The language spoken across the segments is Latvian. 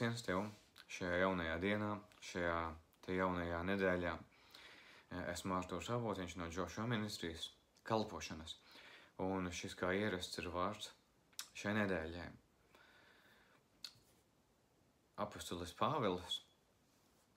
sveiciens tev šajā jaunajā dienā, šajā te jaunajā nedēļā. Esmu Artūrs Avotiņš no Joshua ministrijas kalpošanas, un šis kā ierasts ir vārds šai nedēļai. Apostolis Pāvils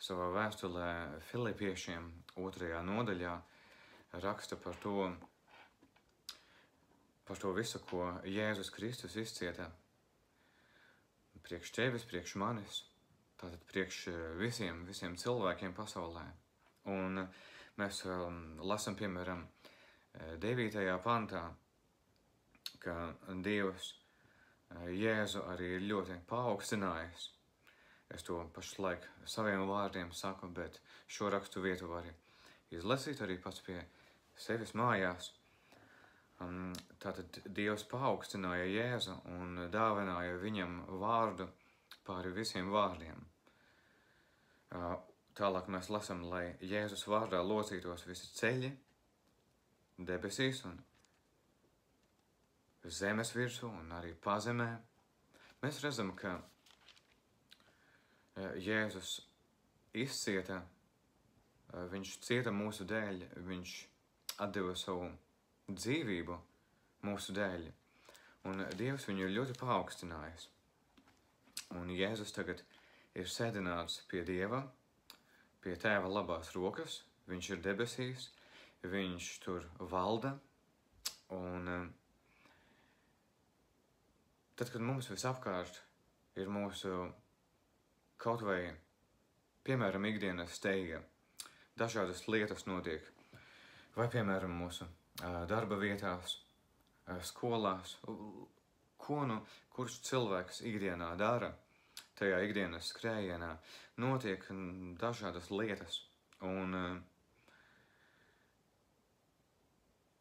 savā vēstulē Filipiešiem 2. nodaļā raksta par to visu, ko Jēzus Kristus izcieta priekš tevis, priekš manis, tātad priekš visiem cilvēkiem pasaulē. Un mēs lasam, piemēram, 9. pantā, ka Dievs Jēzu arī ir ļoti paaugstinājis. Es to pašlaik saviem vārdiem saku, bet šo rakstu vietu vari izlasīt arī pats pie sevis mājās. Tātad Dievs paaugstināja Jēzu un dāvināja viņam vārdu pāri visiem vārdiem. Tālāk mēs lasām, lai Jēzus vārdā locītos visi ceļi, debesīs un zemes virsū un arī pazemē. Mēs redzam, ka Jēzus izcieta, viņš cieta mūsu dēļ, viņš atdeva savu dzīvību mūsu dēļ, un Dievs viņu ir ļoti paaugstinājis. Un Jēzus tagad ir sēdināts pie Dieva, pie Tēva labās rokas, viņš ir debesīs, viņš tur valda, un tad, kad mums visapkārt ir mūsu kaut vai, piemēram, ikdienas steiga, dažādas lietas notiek, vai, piemēram, mūsu darba vietās, skolās, kurš cilvēks ikdienā dara, tajā ikdienas skrējienā notiek dažādas lietas, un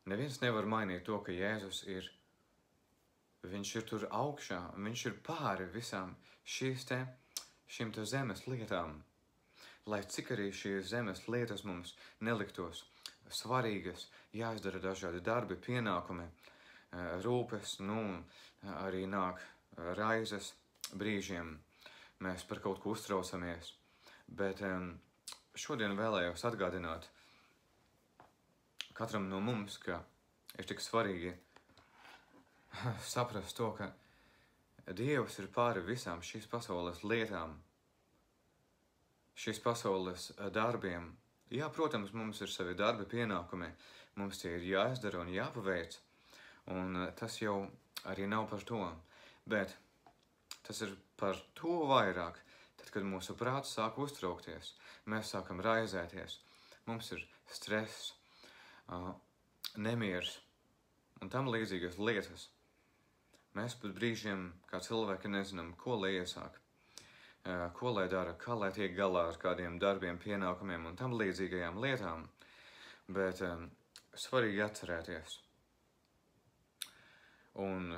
neviens nevar mainīt to, ka Jēzus viņš ir tur augšā, viņš ir pāri visām šīm zemes lietām, lai cik arī šīs zemes lietas mums neliktos svarīgas, jāizdara dažādi darbi, pienākumi, rūpes, arī nāk raizes brīžiem, mēs par kaut ko uztraucamies, bet šodien vēlējos atgādināt katram no mums, ka ir tik svarīgi saprast to, ka Dievs ir pāri visām šīs pasaules lietām, šīs pasaules darbiem. Jā, protams, mums ir savi darbi, pienākumi, mums tie ir jāizdara un jāpaveic, un tas jau arī nav par to, bet tas ir par to vairāk, tad, kad mūsu prāts sāk uztraukties, mēs sākam raizēties, mums ir stress, nemiers un tam līdzīgas lietas. Mēs pat brīžiem, kā cilvēki, nezinām, ko lai iesāk. Ko lai dara, kā lai tiek galā ar kādiem darbiem, pienākumiem un tam līdzīgajām lietām, bet svarīgi atcerēties. Un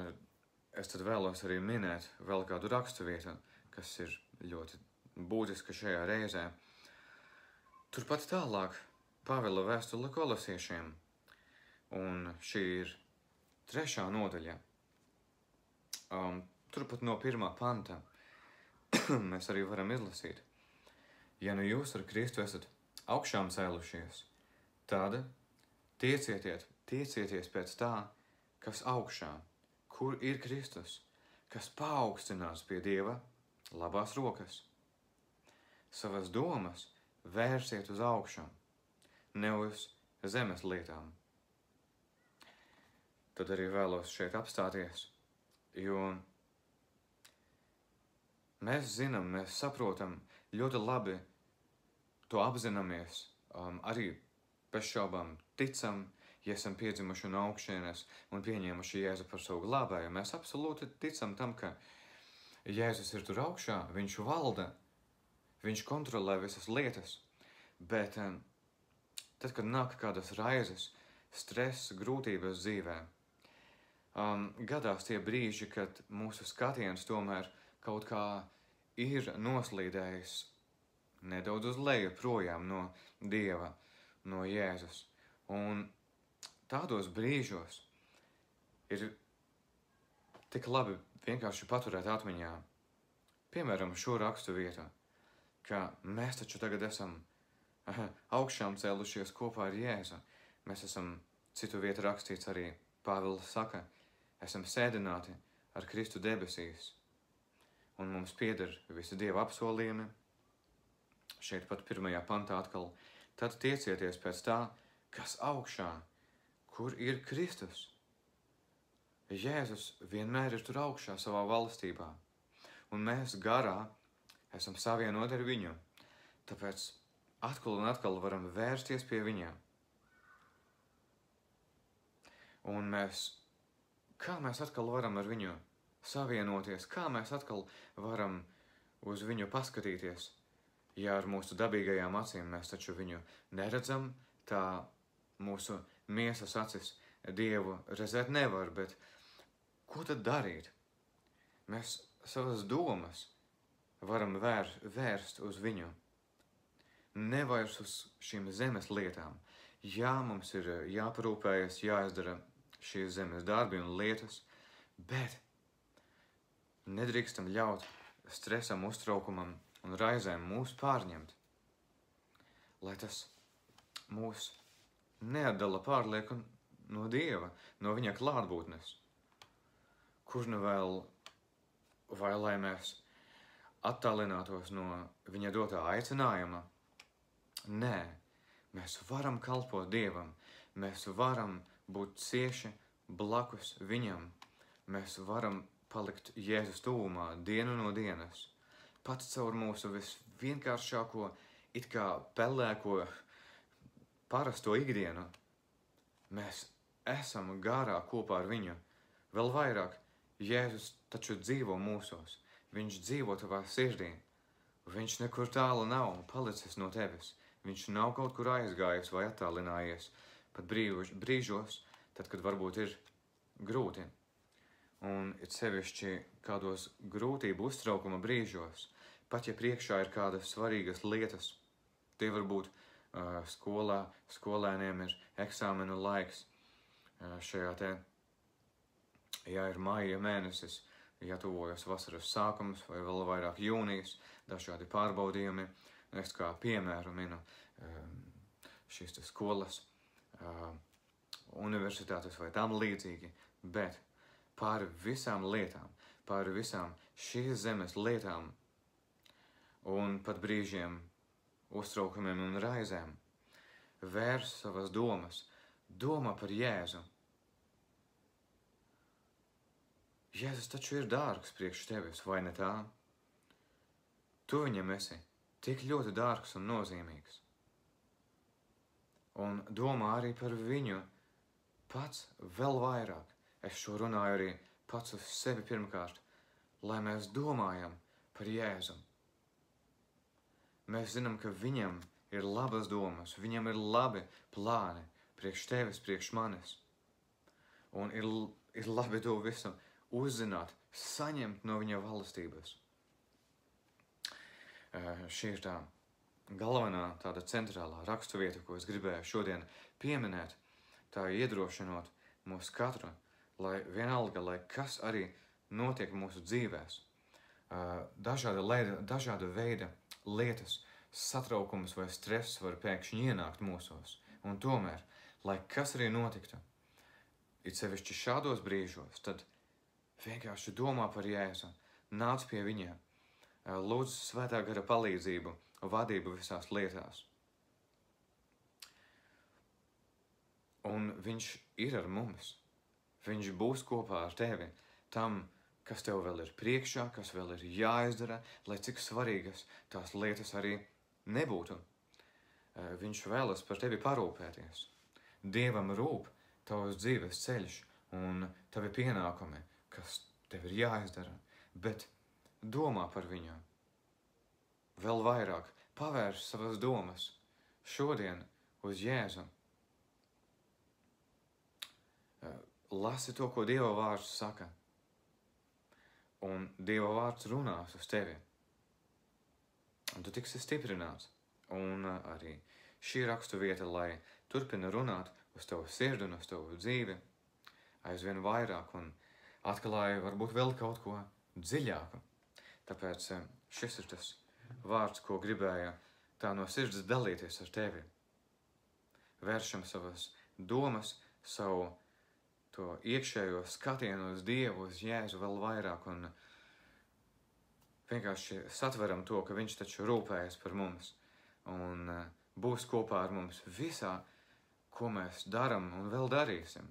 es tad vēlos arī minēt vēl kādu rakstu vietu, kas ir ļoti būtiska šajā reizē. Turpat tālāk Pāvila vēstule Kolosiešiem, un šī ir 3. nodaļa. Turpat no 1. panta. Mēs arī varam izlasīt. Ja nu jūs ar Kristu esat augšām cēlušies, tad tiecieties pēc tā, kas augšā, kur ir Kristus, kas paaugstināts pie Dieva labās rokas. Savas domas vērsiet uz augšām, ne uz zemes lietām. Tad arī vēlos šeit apstāties, jo mēs zinām, mēs saprotam, ļoti labi to apzināmies, arī bez šaubām ticam, ja esam piedzimuši no augšienes un pieņēmuši Jēzu par savu glābēju. Mēs absolūti ticam tam, ka Jēzus ir tur augšā, viņš valda, viņš kontrolē visas lietas, bet tad, kad nāk kādas raizes, stress, grūtības dzīvē, gadās tie brīži, kad mūsu skatiens tomēr kaut kā ir noslīdējis nedaudz uz leju projām no Dieva, no Jēzus. Un tādos brīžos ir tik labi vienkārši paturēt atmiņā piemēram, šo rakstu vietu, ka mēs taču tagad esam augšām cēlušies kopā ar Jēzu. Mēs esam, citu vietu rakstīts arī, Pāvils saka, esam sēdināti ar Kristu debesīs, un mums pieder visi Dieva apsolījumi. Šeit pat 1. pantā atkal, tad tiecieties pēc tā, kas augšā, kur ir Kristus. Jēzus vienmēr ir tur augšā savā valstībā, un mēs garā esam savienoti ar viņu, tāpēc atkal un atkal varam vērsties pie viņā. Un kā mēs atkal varam ar viņu savienoties, kā mēs atkal varam uz viņu paskatīties, ja ar mūsu dabīgajām acīm mēs taču viņu neredzam, tā mūsu miesas acis Dievu redzēt nevar, bet ko tad darīt? Mēs savas domas varam vērst uz viņu, nevairs uz šīm zemes lietām. Jā, mums ir jāparūpējas, jāizdara šīs zemes darbi un lietas, bet nedrīkstam ļaut stresam, uztraukumam un raizēm mūs pārņemt, lai tas mūs neatdala pārlieku no Dieva, no viņa klātbūtnes. Kur nu vēl, vai lai mēs attālinātos no viņa dotā aicinājuma? Nē, mēs varam kalpot Dievam, mēs varam būt cieši blakus viņam, mēs varam palikt Jēzus tuvumā dienu no dienas, pats caur mūsu visvienkāršāko, it kā pelēko, parasto ikdienu. Mēs esam garā kopā ar viņu. Vēl vairāk, Jēzus taču dzīvo mūsos, viņš dzīvo tavā sirdī, viņš nekur tālu nav palicis no tevis, viņš nav kaut kur aizgājis vai attālinājies, pat brīžos, tad, kad varbūt ir grūti. Un it sevišķi kādos grūtību uztraukuma brīžos, pat ja priekšā ir kādas svarīgas lietas, tie varbūt skolā, skolēniem ir eksāmenu laiks, šajā te, ja ir maija mēnesis, ja tuvojas vasaras sākums vai vēl vairāk jūnijas, dažādi pārbaudījumi, es kā piemēru minu šīs skolas, universitātes vai tam līdzīgi, bet pāri visām lietām, pāri visām šīs zemes lietām un pat brīžiem uztraukumiem un raizēm vērs savas domas, domā par Jēzu. Jēzus taču ir dārgs priekš tevis, vai ne tā? Tu viņam esi tik ļoti dārgs un nozīmīgs. Un domā arī par viņu pats vēl vairāk. Es šo runāju arī pats uz sevi pirmkārt, lai mēs domājam par Jēzu. Mēs zinām, ka viņam ir labas domas, viņam ir labi plāni priekš tevis, priekš manis. Un ir labi to visu uzzināt, saņemt no viņa valstības. Šī ir tā galvenā, tāda centrālā raksturvieta, ko es gribēju šodien pieminēt, tā iedrošinot mūs katru, lai vienalga, lai kas arī notiek mūsu dzīvēs, dažāda veida lietas, satraukums vai stress var pēkšņi ienākt mūsos, un tomēr, lai kas arī notiktu, it sevišķi šādos brīžos, tad vienkārši domā par Jēzu, nāc pie viņa, lūdz svētā gara palīdzību, vadību visās lietās. Un viņš ir ar mums. Viņš būs kopā ar tevi tam, kas tev vēl ir priekšā, kas vēl ir jāizdara, lai cik svarīgas tās lietas arī nebūtu. Viņš vēlas par tevi parūpēties. Dievam rūp tavs dzīves ceļš un tavi pienākumi, kas tev ir jāizdara, bet domā par viņu. Vēl vairāk pavērš savas domas šodien uz Jēzu. Lasi to, ko Dieva vārds saka, un Dieva vārds runās uz tevi. Un tu tiksi stiprināts. Un arī šī rakstu vieta, lai turpina runāt uz tavu sirdi un uz tavu dzīvi aizvien vairāk un atklāja varbūt vēl kaut ko dziļāku. Tāpēc šis ir tas vārds, ko gribēju tā no sirds dalīties ar tevi. Vēršam savas domas, savu to iekšējo skatienu uz Dievu, uz Jēzu vēl vairāk un vienkārši satveram to, ka viņš taču rūpējas par mums un būs kopā ar mums visā, ko mēs daram un vēl darīsim.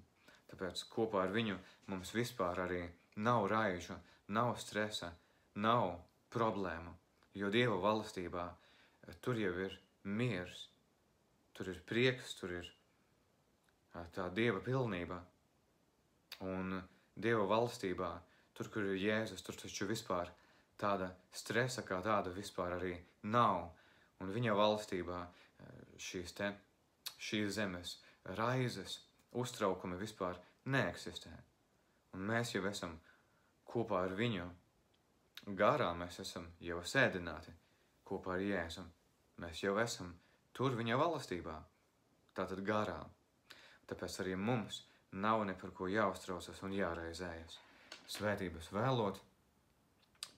Tāpēc kopā ar viņu mums vispār arī nav raižu, nav stresa, nav problēmu, jo Dieva valstībā tur jau ir miers, tur ir prieks, tur ir tā Dieva pilnība. Un Dieva valstībā, tur, kur ir Jēzus, tur taču vispār tāda stresa kā tāda vispār arī nav. Un viņa valstībā šīs zemes raizes, uztraukumi vispār neeksistē. Un mēs jau esam kopā ar viņu garā, mēs esam jau sēdināti kopā ar Jēzu. Mēs jau esam tur viņa valstībā, tātad garā. Tāpēc arī mums nav ne par ko jāuztraucas un jāraizējas. Svētības vēlot,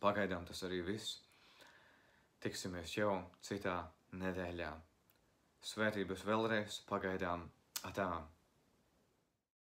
pagaidām tas arī viss. Tiksimies jau citā nedēļā. Svētības vēlreiz, pagaidām, atā.